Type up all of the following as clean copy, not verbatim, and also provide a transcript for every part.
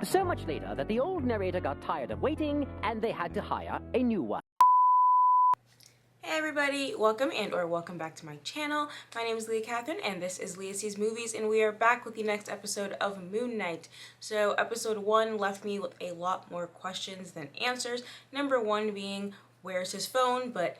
So much later that the old narrator got tired of waiting and they had to hire a new one. Hey everybody, welcome back to my channel. My name is Leah Catherine and this is Leah Sees Movies, and we are back with the next episode of Moon Knight. So episode 1 left me with a lot more questions than answers. Number 1 being, where's his phone? But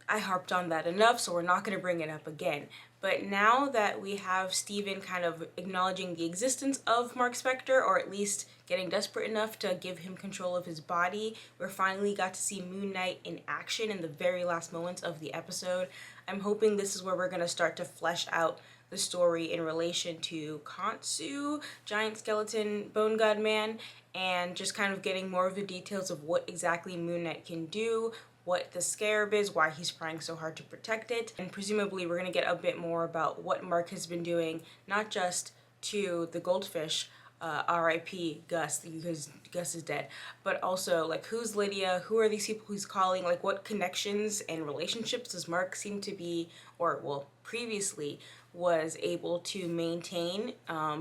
I harped on that enough, so we're not going to bring it up again. But now that we have Steven kind of acknowledging the existence of Mark Spector, or at least getting desperate enough to give him control of his body, we're finally got to see Moon Knight in action in the very last moments of the episode. I'm hoping this is where we're going to start to flesh out the story in relation to Khonshu, Giant Skeleton Bone God Man, and just kind of getting more of the details of what exactly Moon Knight can do, what the scarab is, why he's trying so hard to protect it, and presumably we're going to get a bit more about what Mark has been doing, not just to the goldfish, R.I.P. Gus, because Gus is dead, but also like who's Lydia, who are these people he's calling, like what connections and relationships does Mark seem to be, or well, previously was able to maintain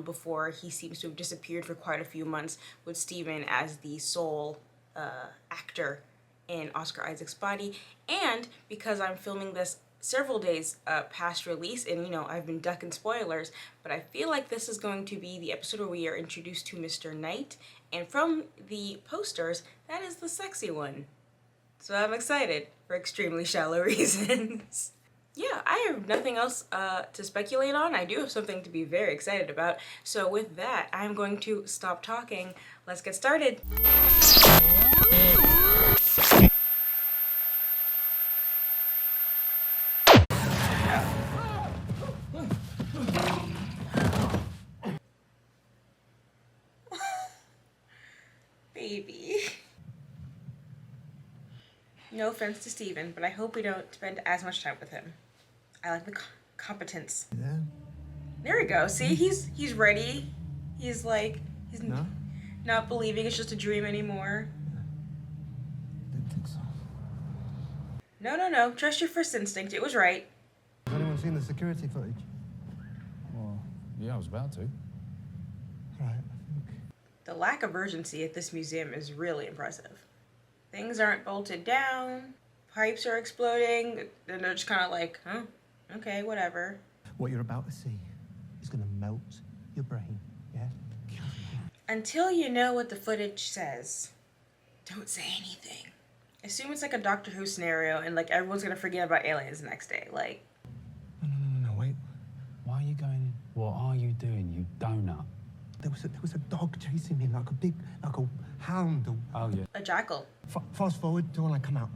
before he seems to have disappeared for quite a few months with Steven as the sole actor in Oscar Isaac's body. And because I'm filming this several days past release, and you know, I've been ducking spoilers, but I feel like this is going to be the episode where we are introduced to Mr. Knight, and from the posters, that is the sexy one. So I'm excited for extremely shallow reasons. Yeah, I have nothing else to speculate on. I do have something to be very excited about. So with that, I'm going to stop talking. Let's get started. Baby. No offense to Steven, but I hope we don't spend as much time with him. I like the competence. Yeah. There we go. See, he's ready. He's like, he's not believing it's just a dream anymore. Didn't think so. No. Trust your first instinct. It was right. Has anyone seen the security footage? Well, yeah, I was about to. Right, I think. The lack of urgency at this museum is really impressive. Things aren't bolted down, pipes are exploding, and they're just kind of like, huh, okay, whatever. What you're about to see is gonna melt your brain, yeah? Until you know what the footage says, don't say anything. Assume it's like a Doctor Who scenario and like everyone's gonna forget about aliens the next day, like. No, wait. Why are you going in? What are you doing, you donut? There was a dog chasing me, like a hound. Oh, yeah. A jackal. Fast forward to when I come out.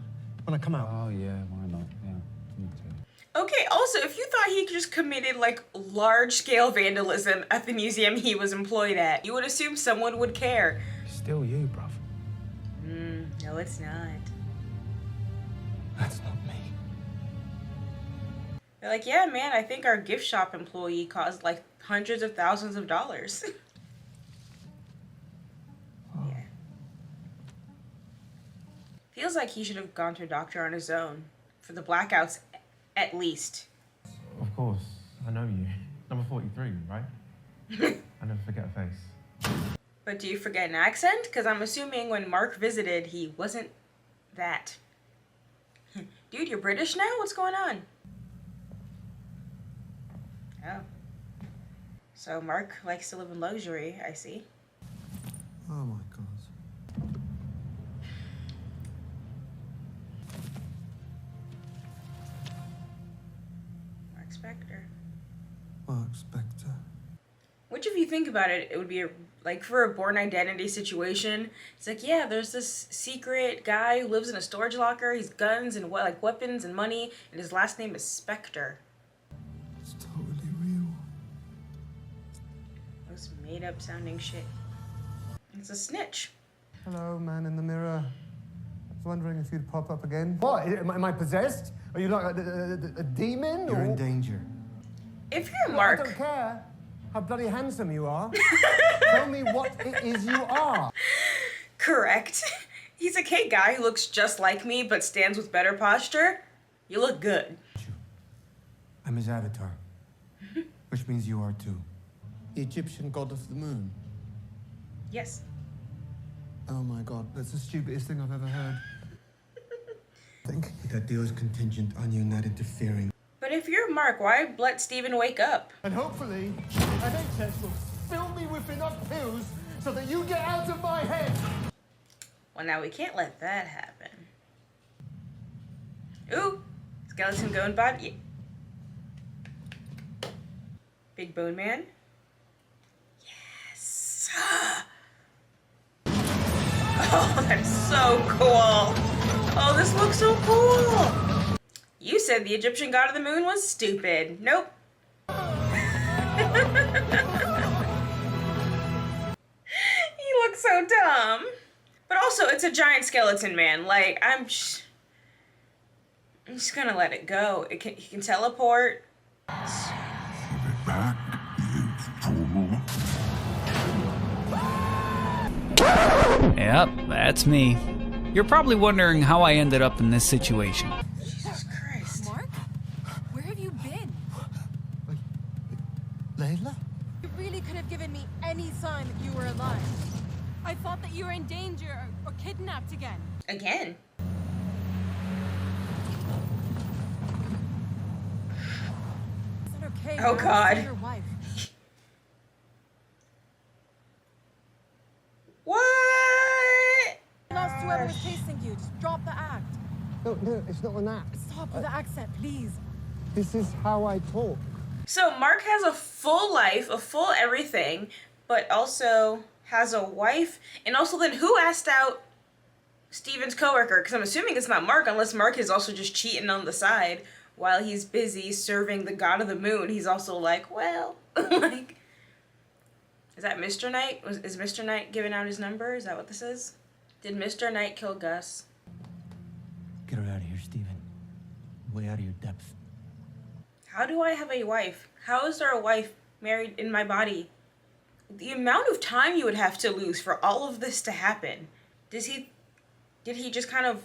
Oh, yeah, why not? Yeah, me too. Okay, also, if you thought he just committed, like, large-scale vandalism at the museum he was employed at, you would assume someone would care. Still you, bruv. No, it's not. That's not me. They're like, yeah, man, I think our gift shop employee caused, like, hundreds of thousands of dollars. Oh. Yeah. Feels like he should have gone to a doctor on his own. For the blackouts, at least. Of course, I know you. Number 43, right? I never forget a face. But do you forget an accent? Because I'm assuming when Mark visited, he wasn't that. Dude, you're British now? What's going on? Oh. So Mark likes to live in luxury, I see. Oh my God. Mark Spector. Mark Spector. Which, if you think about it, it would be like for a Born Identity situation. It's like, yeah, there's this secret guy who lives in a storage locker. He's guns and like weapons and money, and his last name is Spector. It's totally real. Those made-up sounding shit. It's a snitch. Hello, man in the mirror. I was wondering if you'd pop up again. What? Am I possessed? Are you like a demon? You're in danger. If you're I don't Mark, care how bloody handsome you are. Tell me what it is you are. correct. He's a cake guy who looks just like me but stands with better posture. You look good. I'm his avatar, which means you are too. The Egyptian god of the moon. Yes. Oh my God, that's the stupidest thing I've ever heard. I think that deal's contingent on you not interfering. But if you're Mark, why let Steven wake up? And hopefully, NHS will fill me with enough pills so that you get out of my head. Well, now we can't let that happen. Ooh, skeleton going body. Big Bone Man. Yes. Oh, that's so cool. Oh, this looks so cool. You said the Egyptian god of the moon was stupid. Nope. He looks so dumb. But also, it's a giant skeleton man. Like, I'm just gonna let it go. He can teleport. Yep, that's me. You're probably wondering how I ended up in this situation. Jesus Christ. Mark? Where have you been? Layla? You really could have given me any sign that you were alive. I thought that you were in danger or kidnapped again. Again? Is that okay? Oh, Mark? God. I'm your wife. What? Lost whoever was chasing you. Just drop the act. No, it's not an act. Stop with the accent, please. This is how I talk. So Mark has a full life, a full everything, but also has a wife. And also then who asked out Steven's coworker? Because I'm assuming it's not Mark, unless Mark is also just cheating on the side while he's busy serving the god of the moon. He's also like, well, like, is that Mr. Knight? Is Mr. Knight giving out his number? Is that what this is? Did Mr. Knight kill Gus? Get her out of here, Steven. Way out of your depth. How do I have a wife? How is there a wife married in my body? The amount of time you would have to lose for all of this to happen. Did he just kind of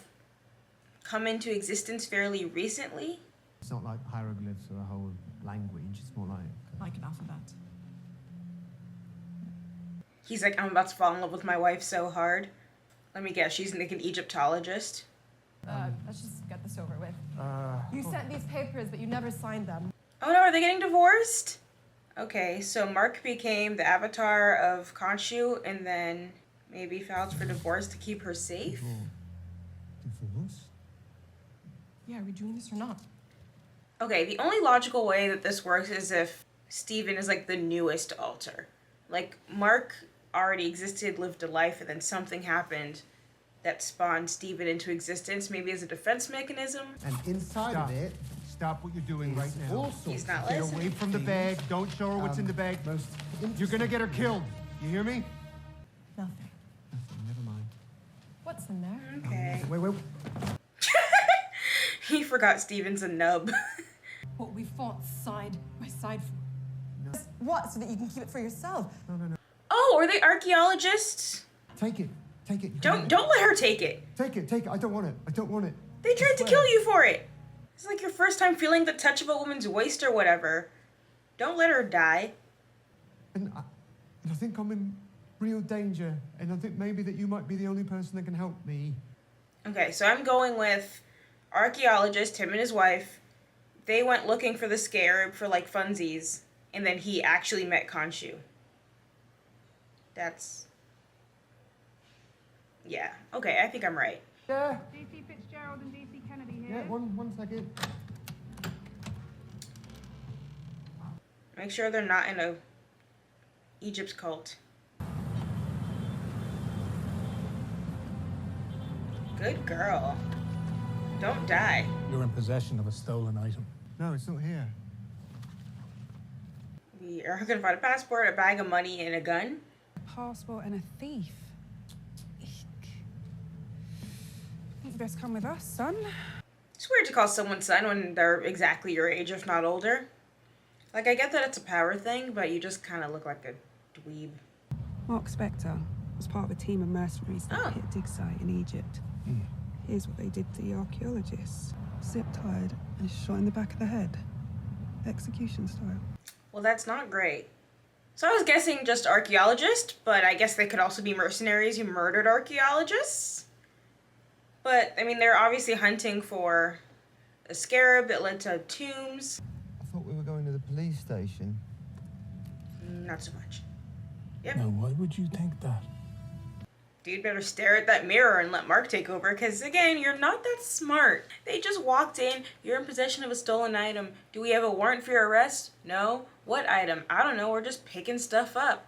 come into existence fairly recently? It's not like hieroglyphs or a whole language. It's more like an alphabet. He's like, I'm about to fall in love with my wife so hard. Let me guess, she's like an Egyptologist. Let's just get this over with. You sent these papers, but you never signed them. Oh no, are they getting divorced? Okay, so Mark became the avatar of Khonshu and then maybe filed for divorce to keep her safe? divorce. Yeah, are we doing this or not? Okay, the only logical way that this works is if Steven is like the newest alter. Like, Mark already existed, lived a life, and then something happened that spawned Steven into existence, maybe as a defense mechanism. And inside of it, Stop what you're doing right now. He's not Get listening. away from the bag. Don't show her what's in the bag. You're gonna get her killed. You hear me? Nothing. Never mind. What's in there? Okay. Wait. He forgot Steven's a nub. What we fought side by side for. What? So that you can keep it for yourself? No. Oh, are they archaeologists? Take it. Take it. Don't let her take it. Take it. I don't want it. I don't want it. They tried to kill you for it. It's like your first time feeling the touch of a woman's waist or whatever. Don't let her die. And I think I'm in real danger. And I think maybe that you might be the only person that can help me. Okay, so I'm going with archaeologist, him and his wife. They went looking for the scarab for like funsies, and then he actually met Khonshu. That's... yeah. Okay, I think I'm right. Yeah. DC Fitzgerald and DC Kennedy here. Yeah, one second. Make sure they're not in a Egypt's cult. Good girl. Don't die. You're in possession of a stolen item. No, it's not here. We are gonna find a passport, a bag of money, and a gun. Passport and a thief. Eek. You best come with us, son. It's weird to call someone son when they're exactly your age, if not older. Like, I get that it's a power thing, but you just kind of look like a dweeb. Mark Spector was part of a team of mercenaries that hit a dig site in Egypt. Here's what they did to the archaeologists. Zip-tied and shot in the back of the head. Execution style. Well, that's not great. So I was guessing just archaeologist, but I guess they could also be mercenaries who murdered archaeologists. But, I mean, they're obviously hunting for a scarab that led to tombs. I thought we were going to the police station. Not so much. Yep. Now, why would you think that? Dude better stare at that mirror and let Mark take over, because again, you're not that smart. They just walked in, you're in possession of a stolen item. Do we have a warrant for your arrest? No. What item? I don't know, we're just picking stuff up.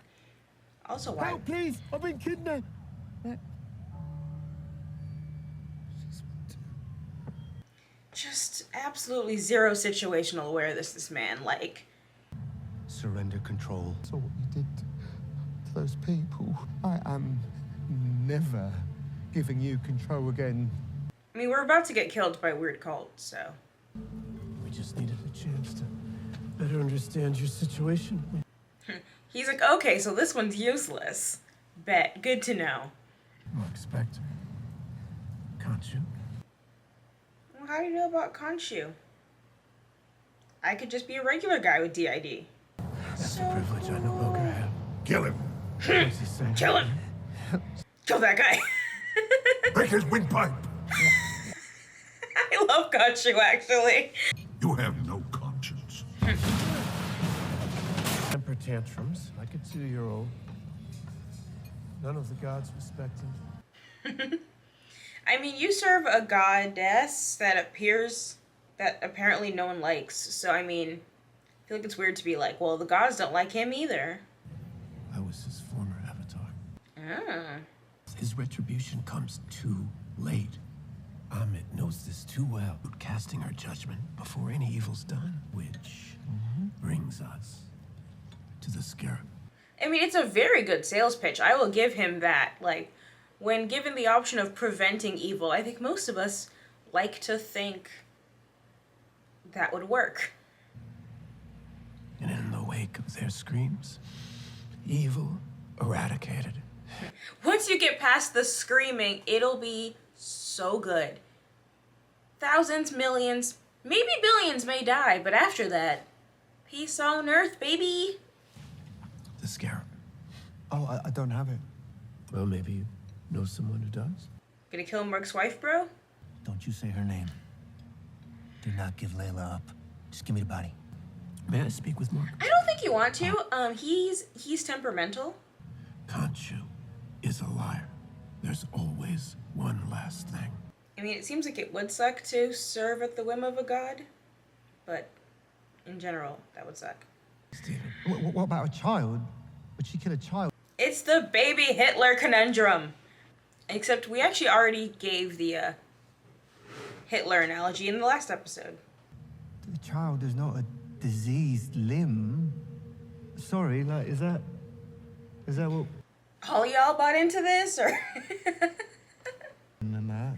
Also, why? Help, please! I've been kidnapped! Just absolutely zero situational awareness, this man. Like, Surrender control. So what you did to those people, I am never giving you control again. I mean, we're about to get killed by a weird cult, so. We just needed a chance to better understand your situation. He's like, okay, so this one's useless. Bet. Good to know. Mark Spector. Can't you? Well, how do you know about Khonshu? I could just be a regular guy with DID. That's a privilege I no longer have. Kill him. What's he saying? Kill him! Kill that guy! Break his windpipe. I love Khonshu, actually. You have no conscience. Temper tantrums, like a 2-year-old. None of the gods respect him. I mean, you serve a goddess that apparently no one likes. So, I mean, I feel like it's weird to be like, well, the gods don't like him either. I was his former avatar. Ah. His retribution comes too late. Amit knows this too well. Casting our judgment before any evil's done, which brings us to the scarab. I mean, it's a very good sales pitch. I will give him that. Like, when given the option of preventing evil, I think most of us like to think that would work. And in the wake of their screams, evil eradicated. Once you get past the screaming, it'll be so good. Thousands, millions, maybe billions may die, but after that, peace on earth, baby. The scarab. Oh, I don't have it. Well, maybe you know someone who does. Gonna kill Mark's wife, bro? Don't you say her name. Do not give Layla up. Just give me the body. May I speak with Mark? I don't think you want to. He's temperamental. Khonshu is a liar. There's always one last thing. I mean, it seems like it would suck to serve at the whim of a god, but in general, that would suck. Steven. What about a child? Would she kill a child? It's the baby Hitler conundrum. Except we actually already gave the Hitler analogy in the last episode. The child is not a diseased limb. Sorry, like, is that what? All y'all bought into this, or? Nah,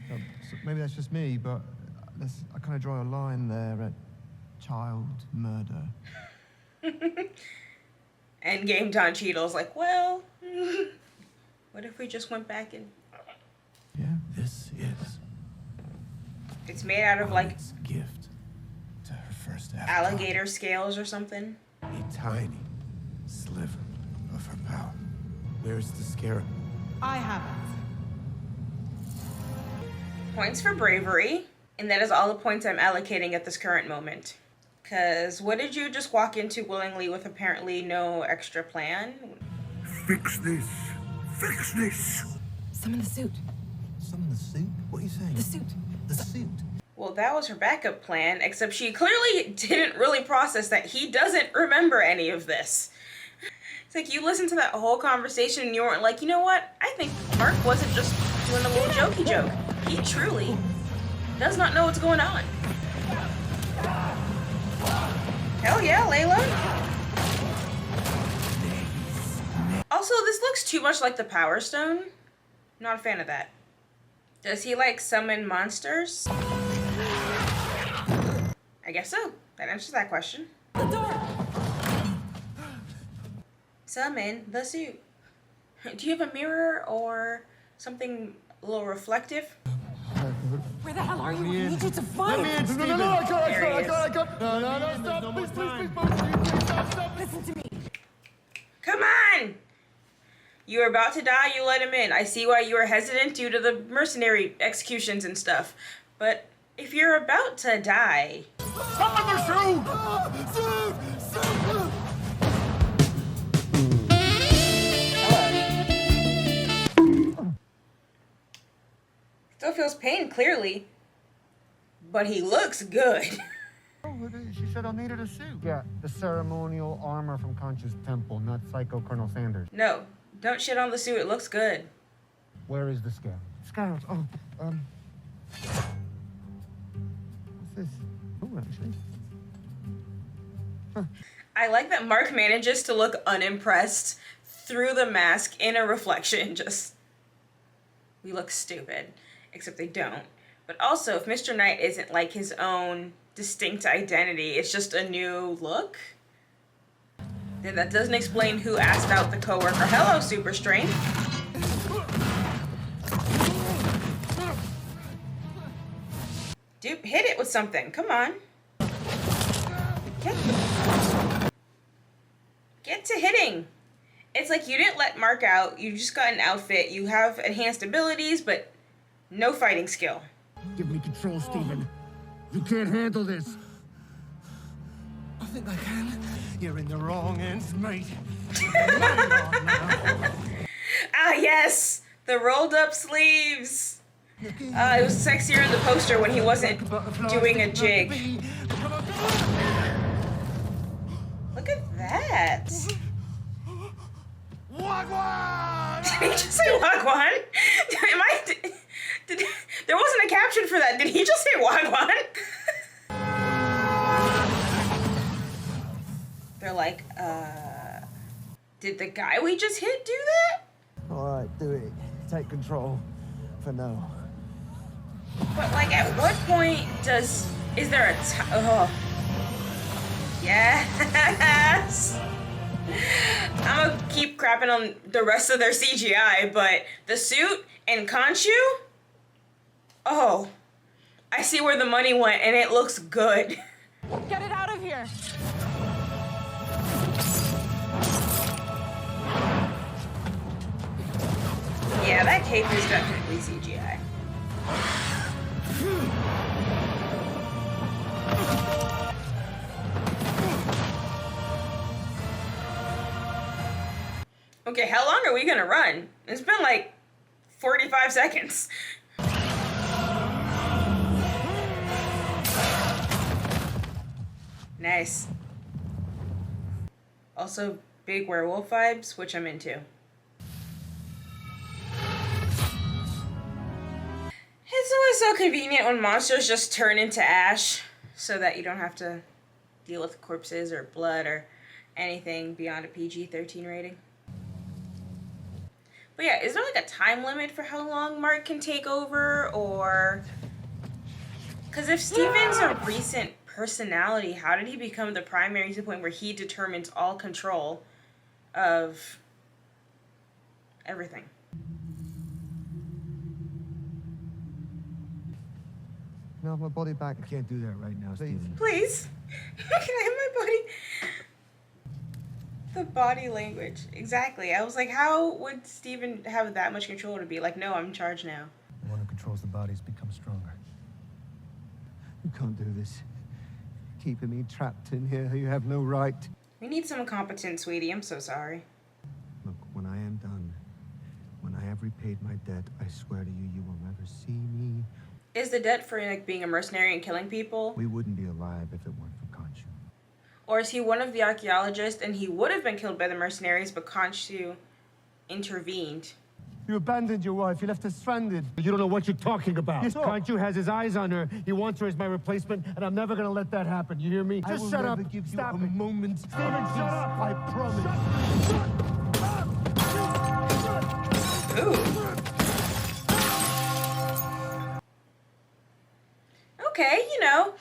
maybe that's just me, but I kind of draw a line there at child murder. And Game Don Cheadle's like, well, what if we just went back and... Yeah. This is... It's made out of, like, Amit's gift to her first avatar. alligator scales or something. A tiny sliver of her power. Where's the scarab? I have it. Points for bravery. And that is all the points I'm allocating at this current moment. Because what did you just walk into willingly with apparently no extra plan? Fix this. Fix this. Summon the suit. Summon the suit? What are you saying? The suit. The suit? Well, that was her backup plan, except she clearly didn't really process that he doesn't remember any of this. It's like you listened to that whole conversation and you weren't like, you know what? I think Mark wasn't just doing a little jokey joke. He truly does not know what's going on. Hell yeah, Layla. Also, this looks too much like the Power Stone. Not a fan of that. Does he, like, summon monsters? I guess so. That answers that question. The door. Summon the suit. Do you have a mirror or something a little reflective? Where the hell are you? I need you to find Let me in, Steven. No, I can't. No, stop. No more Please, time. please, please, please, stop. Listen to me. You were about to die, you let him in. I see why you were hesitant due to the mercenary executions and stuff. But if you're about to die... Still feels pain, clearly. But he looks good. She said I'll need her to suit. Yeah, the ceremonial armor from Conchu's temple, not Psycho Colonel Sanders. No, don't shit on the suit. It looks good. Where is the scarab? Scarab. Oh, what's this? Oh, actually. Huh. I like that Mark manages to look unimpressed through the mask in a reflection. Just, we look stupid, except they don't. But also, if Mr. Knight isn't like his own distinct identity, it's just a new look, then that doesn't explain who asked out the coworker. Hello, super strength. Dude, hit it with something. Come on. Get to hitting. It's like you didn't let Mark out. You just got an outfit. You have enhanced abilities, but no fighting skill. Give me control, Stephen. You can't handle this. I think I can. You're in the wrong ends, mate. Ah, yes! The rolled up sleeves. It was sexier in the poster when he wasn't doing a jig. Look at that. Wagwan! Did he just say Wagwan? There wasn't a caption for that. Did he just say Wagwan? They're like, did the guy we just hit do that? All right, do it. Take control for now. But like, at what point is there a oh. Yes! I'm gonna keep crapping on the rest of their CGI, but the suit and Conchu? Oh, I see where the money went and it looks good. Get it out of here! Yeah, that cape is definitely CGI. Okay, how long are we gonna run? It's been like 45 seconds. Nice. Also, big werewolf vibes, which I'm into. It's always so convenient when monsters just turn into ash so that you don't have to deal with corpses or blood or anything beyond a PG-13 rating. But yeah, is there like a time limit for how long Mark can take over, or... Because if Steven's a recent personality, how did he become the primary to the point where he determines all control of everything? Can I have my body back? I can't do that right now, Stephen. Please. Can I have my body? The body language. Exactly. I was like, how would Steven have that much control to be like, no, I'm in charge now? The one who controls the bodies becomes stronger. You can't do this. Keeping me trapped in here, you have no right. We need some competence, sweetie. I'm so sorry. Look, when I am done, when I have repaid my debt, I swear to you, you will never see me. Is the debt for like being a mercenary and killing people? We wouldn't be alive if it weren't for Conchu. Or is he one of the archaeologists and he would have been killed by the mercenaries, but Conchu intervened? You abandoned your wife. You left her stranded. You don't know what you're talking about. Yes, Conchu has his eyes on her. He wants her as my replacement, and I'm never going to let that happen. You hear me? Just shut up. Stop it. Moment. Steven, shut up. I promise. Ooh. Okay, you know.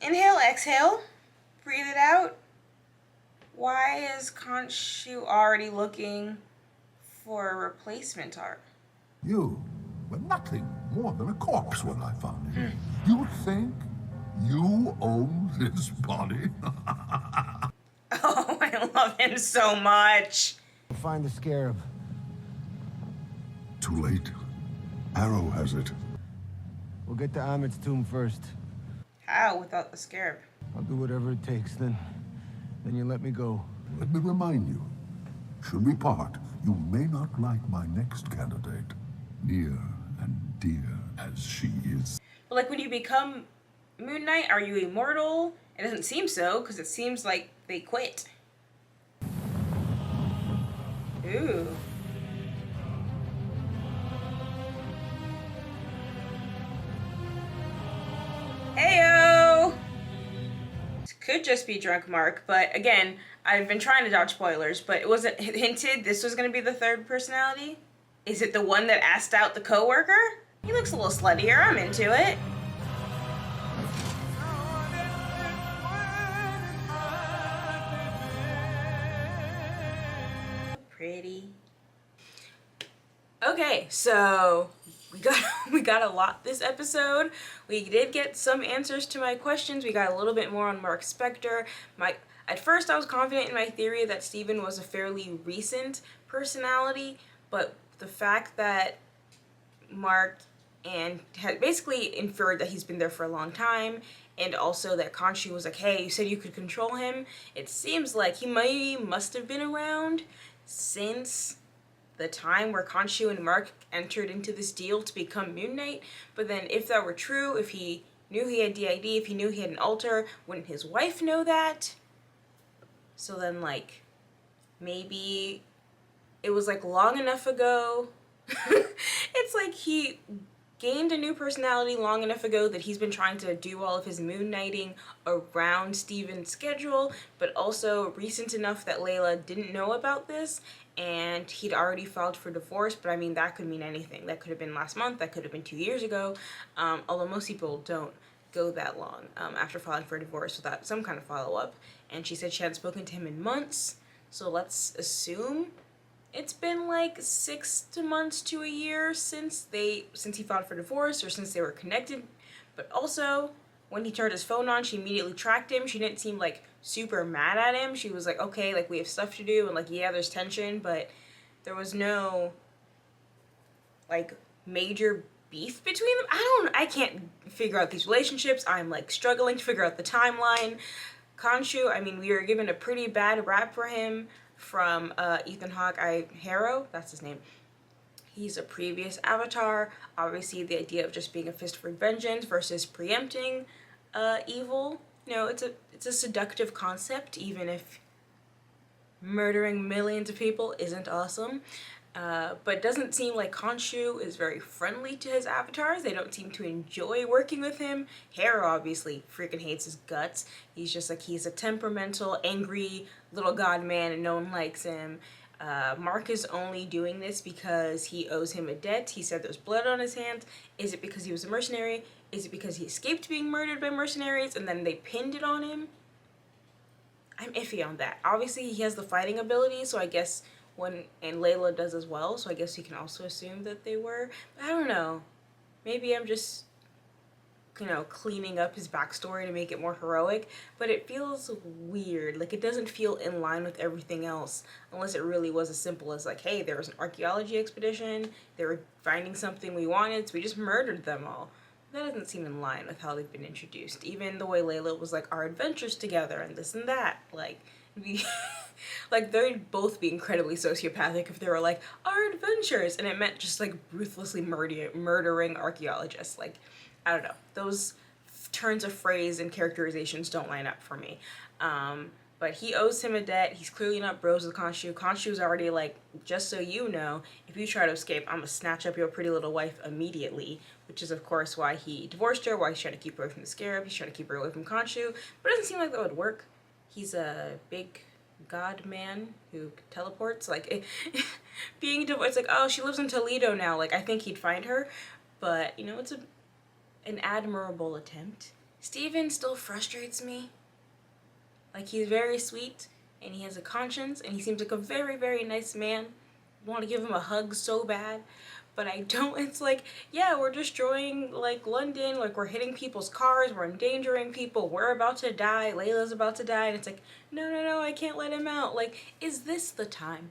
Inhale, exhale. Breathe it out. Why is Conchu already looking for a replacement art? You were nothing more than a corpse when I found you. You think you own this body? Oh, I love him so much. Find the scarab. Too late. Arrow has it. We'll get to Ahmed's tomb first. How without the scarab? I'll do whatever it takes, then you let me go. Let me remind you, should we part, you may not like my next candidate, near and dear as she is. But like when you become Moon Knight, are you immortal? It doesn't seem so, because it seems like they quit. Ooh. Heyo! This could just be Drunk Mark, but again, I've been trying to dodge spoilers, but it wasn't hinted this was going to be the third personality? Is it the one that asked out the coworker? He looks a little sluttier, I'm into it. Pretty. Okay, so we got a lot this episode. We did get some answers to my questions. We got a little bit more on Mark Spector. At first I was confident in my theory that Steven was a fairly recent personality, but the fact that Mark had basically inferred that he's been there for a long time, and also that Khonshu was like, hey, you said you could control him. It seems like he must have been around since the time where Khonshu and Mark entered into this deal to become Moon Knight. But then if that were true, if he knew he had DID, if he knew he had an altar, wouldn't his wife know that? So then, like, maybe it was like long enough ago. It's like he gained a new personality long enough ago that he's been trying to do all of his moon knighting around Steven's schedule, but also recent enough that Layla didn't know about this, and he'd already filed for divorce. But I mean, that could mean anything. That could have been last month, that could have been 2 years ago, although most people don't go that long after filing for divorce without some kind of follow-up. And she said she hadn't spoken to him in months, so let's assume it's been like 6 months to a year since he filed for divorce, or since they were connected. But also, when he turned his phone on, she immediately tracked him. She didn't seem like super mad at him. She was like, okay, like we have stuff to do, and like, yeah, there's tension, but there was no like major beef between them. I can't figure out these relationships. I'm like struggling to figure out the timeline. Khonshu, I mean, we were given a pretty bad rap for him from Ethan Hawke. Harrow, that's his name. He's a previous Avatar. Obviously, the idea of just being a fist for vengeance versus preempting evil. You know, it's a seductive concept, even if murdering millions of people isn't awesome. But it doesn't seem like Khonshu is very friendly to his avatars. They don't seem to enjoy working with him. Harrow obviously freaking hates his guts. He's just like, he's a temperamental, angry little god man and no one likes him. Mark is only doing this because he owes him a debt. He said there's blood on his hands. Is it because he was a mercenary? Is it because he escaped being murdered by mercenaries and then they pinned it on him? I'm iffy on that. Obviously he has the fighting ability, so I guess and Layla does as well, so I guess you can also assume that they were. But I don't know. Maybe I'm just, you know, cleaning up his backstory to make it more heroic, but it feels weird. Like, it doesn't feel in line with everything else, unless it really was as simple as like, hey, there was an archaeology expedition, they were finding something we wanted, so we just murdered them all. That doesn't seem in line with how they've been introduced. Even the way Layla was like, our adventures together and this and that. Like, like, they'd both be incredibly sociopathic if they were like, our adventures, and it meant just like ruthlessly murdering archaeologists. Like, I don't know, those turns of phrase and characterizations don't line up for me. But he owes him a debt. He's clearly not bros with Khonshu. Khonshu's already like, just so you know, if you try to escape, I'm gonna snatch up your pretty little wife immediately, which is of course why he divorced her, why he's trying to keep her away from the scarab, he's trying to keep her away from Khonshu, but it doesn't seem like that would work. He's a big god man who teleports. Like, being divorced, it's like, oh, she lives in Toledo now. Like, I think he'd find her, but you know, it's an admirable attempt. Steven still frustrates me. Like, he's very sweet and he has a conscience and he seems like a very, very nice man. I want to give him a hug so bad, but I don't. It's like, yeah, we're destroying like London, like we're hitting people's cars, we're endangering people, we're about to die, Layla's about to die, and it's like, no, I can't let him out. Like, is this the time?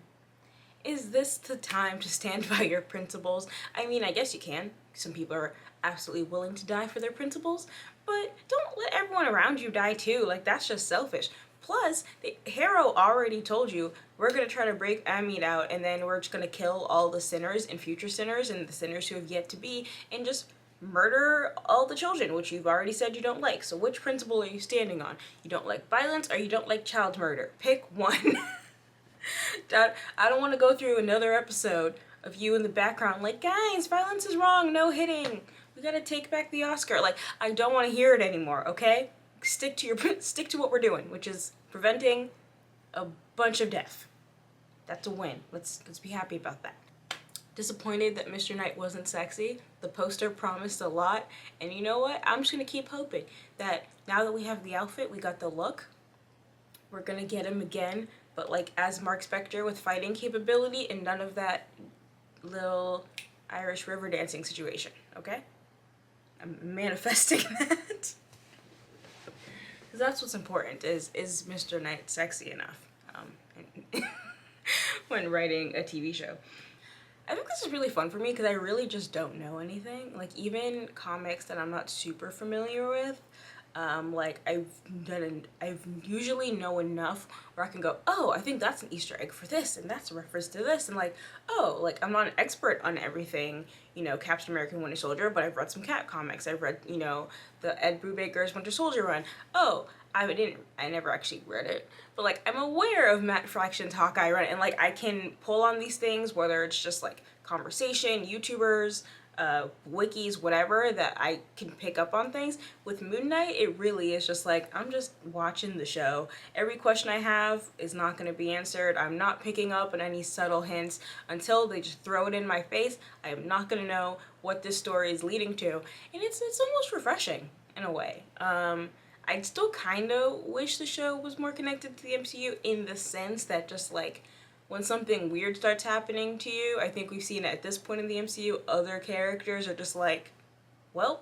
is this the time to stand by your principles? I mean, I guess you can. Some people are absolutely willing to die for their principles, but don't let everyone around you die too. Like, that's just selfish. Plus, the hero already told you, we're going to try to break Amid out, and then we're just going to kill all the sinners and future sinners and the sinners who have yet to be, and just murder all the children, which you've already said you don't like. So which principle are you standing on? You don't like violence or you don't like child murder? Pick one. I don't want to go through another episode of you in the background like, guys, violence is wrong, no hitting. We gotta take back the Oscar. Like, I don't want to hear it anymore, okay? Stick to what we're doing, which is preventing a bunch of death. That's a win. Let's be happy about that. Disappointed that Mr. Knight wasn't sexy. The poster promised a lot, and you know what? I'm just gonna keep hoping that now that we have the outfit, we got the look, we're gonna get him again, but like as Mark Spector with fighting capability and none of that little Irish river dancing situation, okay? I'm manifesting that. Because that's what's important, is Mr. Knight sexy enough when writing a TV show. I think this is really fun for me because I really just don't know anything. Like, even comics that I'm not super familiar with, like I've usually know enough where I can go, oh, I think that's an Easter egg for this, and that's a reference to this, and like, oh, like I'm not an expert on everything, you know, Captain America and Winter Soldier, but I've read some Cap comics. I've read, you know, the Ed Brubaker's Winter Soldier run. Oh, I never actually read it, but like I'm aware of Matt Fraction's Hawkeye run, and like I can pull on these things, whether it's just like conversation, YouTubers, wikis, whatever, that I can pick up on things. With Moon Knight, it really is just like, I'm just watching the show. Every question I have is not going to be answered. I'm not picking up on any subtle hints until they just throw it in my face. I am not going to know what this story is leading to, and it's almost refreshing in a way. I still kind of wish the show was more connected to the MCU in the sense that just like when something weird starts happening to you, I think we've seen it at this point in the MCU, other characters are just like, welp.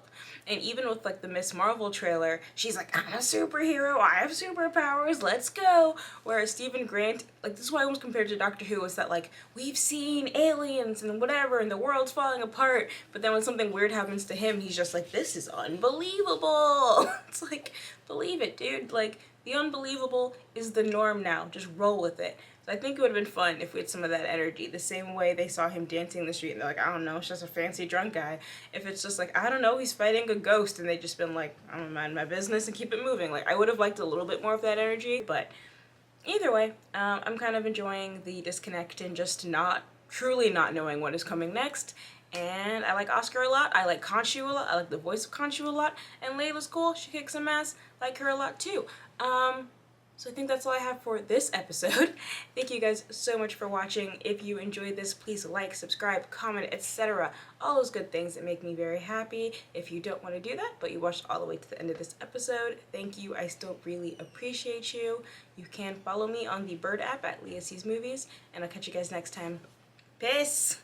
And even with like the Miss Marvel trailer, she's like, I'm a superhero, I have superpowers, let's go. Whereas Stephen Grant, like this is why I was compared to Doctor Who, is that like, we've seen aliens and whatever and the world's falling apart, but then when something weird happens to him, he's just like, this is unbelievable. It's like, believe it, dude. Like, the unbelievable is the norm now, just roll with it. So I think it would have been fun if we had some of that energy, the same way they saw him dancing in the street and they're like, I don't know, it's just a fancy drunk guy. If it's just like, I don't know, he's fighting a ghost, and they just been like, I'm gonna mind my business and keep it moving. Like, I would have liked a little bit more of that energy, but either way, I'm kind of enjoying the disconnect and just truly not knowing what is coming next. And I like Oscar a lot, I like Khonshu a lot, I like the voice of Khonshu a lot, and Layla's cool, she kicks some ass, like her a lot too. So I think that's all I have for this episode. Thank you guys so much for watching. If you enjoyed this, please like, subscribe, comment, etc. All those good things that make me very happy. If you don't want to do that, but you watched all the way to the end of this episode, thank you. I still really appreciate you. You can follow me on the Bird app at laeuess Movies, and I'll catch you guys next time. Peace!